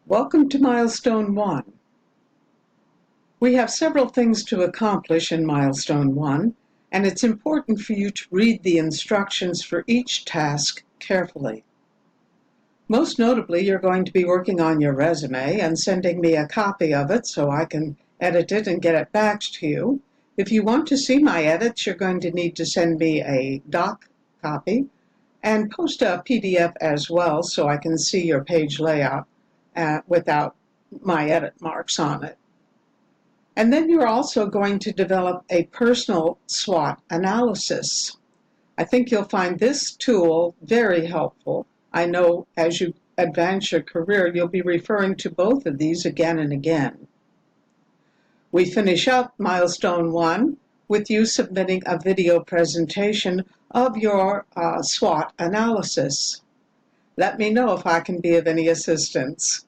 Welcome to Milestone 1. We have several things to accomplish in Milestone 1, and it's important for you to read the instructions for each task carefully. Most notably, you're going to be working on your resume and sending me a copy of it so I can edit it and get it back to you. If you want to see my edits, you're going to need to send me a doc copy and post a PDF as well so I can see your page layout without my edit marks on it. And then you're also going to develop a personal SWOT analysis. I think you'll find this tool very helpful. I know as you advance your career, you'll be referring to both of these again and again. We finish up Milestone 1 with you submitting a video presentation of your SWOT analysis. Let me know if I can be of any assistance.